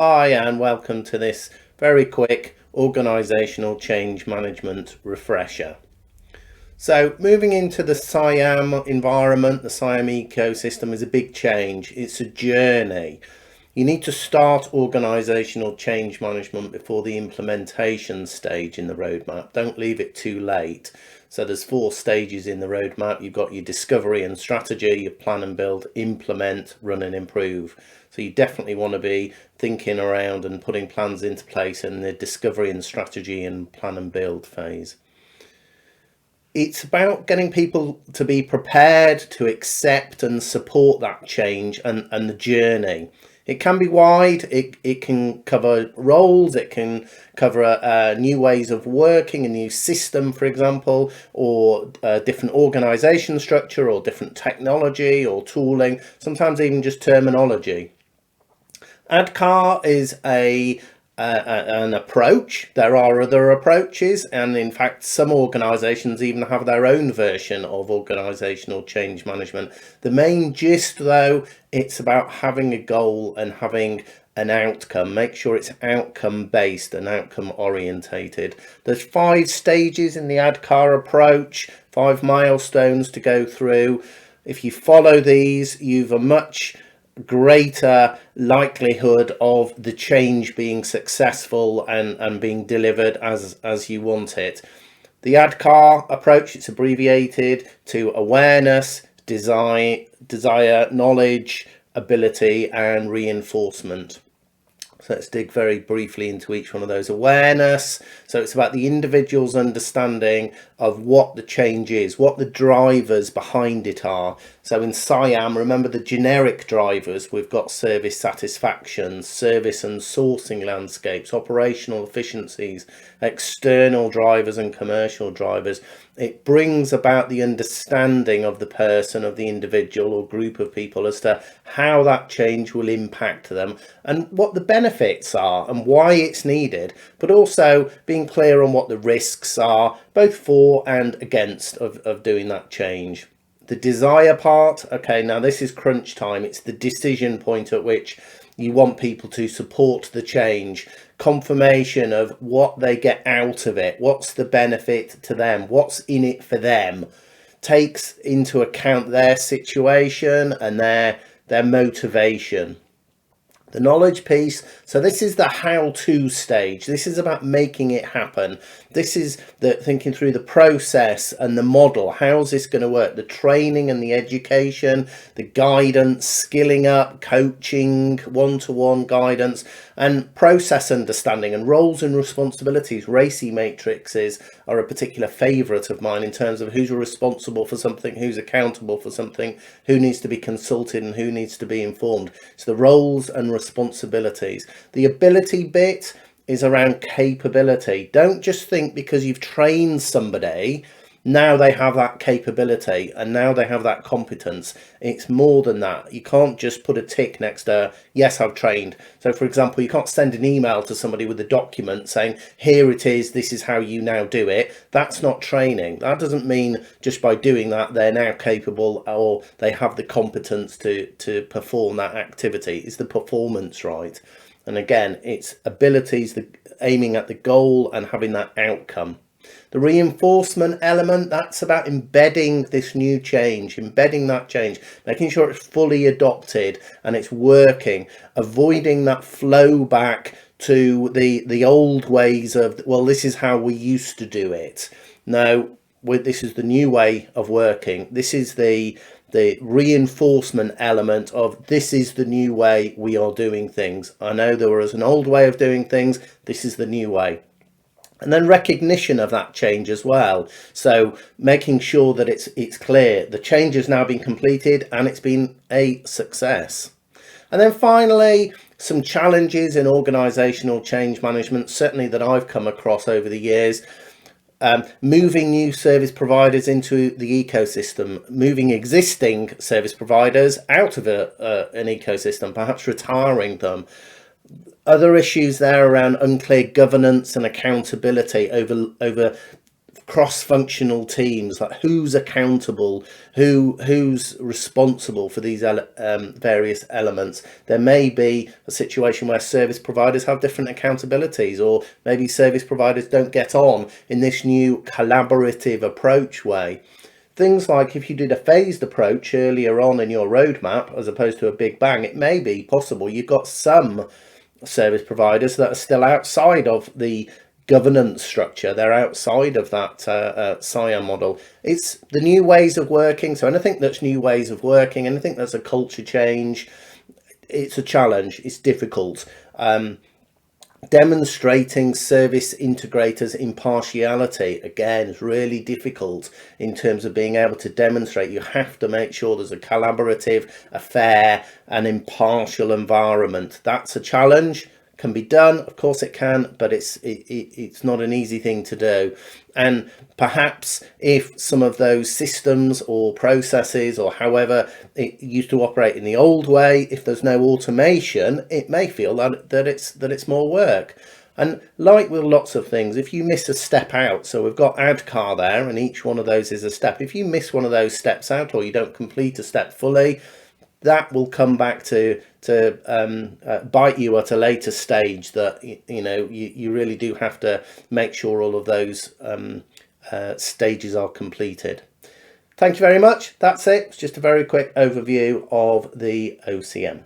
Hi, and welcome to this very quick organisational change management refresher. So moving into the SIAM environment, the SIAM ecosystem is a big change. It's a journey. You need to start organisational change management before the implementation stage in the roadmap. Don't leave it too late. So there's 4 stages in the roadmap. You've got your discovery and strategy, your plan and build, implement, run and improve. So you definitely want to be thinking around and putting plans into place in the discovery and strategy and plan and build phase. It's about getting people to be prepared to accept and support that change and the journey. It can be wide, it can cover roles, it can cover new ways of working, a new system, for example, or a different organisation structure or different technology or tooling, sometimes even just terminology. ADKAR is an approach. There are other approaches, and in fact some organisations even have their own version of organisational change management. The main gist though, it's about having a goal and having an outcome. Make sure it's outcome based and outcome orientated. There's 5 stages in the ADKAR approach, 5 milestones to go through. If you follow these, you've a much greater likelihood of the change being successful and being delivered as you want it. The ADKAR approach, it's abbreviated to awareness, desire, knowledge, ability and reinforcement. So let's dig very briefly into each one of those. Awareness, so it's about the individual's understanding of what the change is, what the drivers behind it are. So in SIAM, remember the generic drivers, we've got service satisfaction, service and sourcing landscapes, operational efficiencies, external drivers and commercial drivers. It brings about the understanding of the person, of the individual or group of people as to how that change will impact them and what the benefits are and why it's needed, but also being clear on what the risks are, both for and against of doing that change. The desire part, okay, now this is crunch time. It's the decision point at which you want people to support the change, confirmation of what they get out of it, what's the benefit to them, what's in it for them, takes into account their situation and their motivation. The knowledge piece, so this is the how-to stage. This is about making it happen. This is the thinking through the process and the model. How's this going to work? The training and the education, the guidance, skilling up, coaching, one-to-one guidance, and process understanding and roles and responsibilities. RACI matrices are a particular favourite of mine in terms of who's responsible for something, who's accountable for something, who needs to be consulted and who needs to be informed. So the roles and responsibilities. The ability bit is around capability. Don't just think because you've trained somebody now they have that capability and now they have that competence. It's more than that. You can't just put a tick next to yes, I've trained. So for example, you can't send an email to somebody with a document saying here it is, this is how you now do it. That's not training. That doesn't mean just by doing that they're now capable or they have the competence to perform that activity. Is the performance right? And again, it's abilities, aiming at the goal and having that outcome. The reinforcement element, that's about embedding this new change, embedding that change, making sure it's fully adopted and it's working, avoiding that flow back to the old ways of, well, this is how we used to do it. No, this is the new way of working. This is the reinforcement element of this is the new way we are doing things. I know there was an old way of doing things. This is the new way. And then recognition of that change as well. So making sure that it's clear the change has now been completed and it's been a success. And then finally, some challenges in organisational change management, certainly that I've come across over the years. Moving new service providers into the ecosystem, moving existing service providers out of an ecosystem, perhaps retiring them. Other issues there around unclear governance and accountability over cross-functional teams, like who's accountable, who's responsible for these various elements. There may be a situation where service providers have different accountabilities, or maybe service providers don't get on in this new collaborative approach way. Things like if you did a phased approach earlier on in your roadmap as opposed to a big bang, it may be possible you've got some service providers that are still outside of the governance structure. They're outside of that SIAM model. It's the new ways of working. So anything that's new ways of working, anything that's a culture change, it's a challenge. It's difficult. Demonstrating service integrators' impartiality, again, is really difficult in terms of being able to demonstrate. You have to make sure there's a collaborative, a fair and impartial environment. That's a challenge. Can be done, of course it can, but it's not an easy thing to do. And perhaps if some of those systems or processes or however it used to operate in the old way, if there's no automation, it may feel that it's more work. And like with lots of things, if you miss a step out, so we've got add car there, and each one of those is a step. If you miss one of those steps out, or you don't complete a step fully, that will come back to bite you at a later stage. That you really do have to make sure all of those stages are completed. Thank you very much. That's it. It's just a very quick overview of the OCM.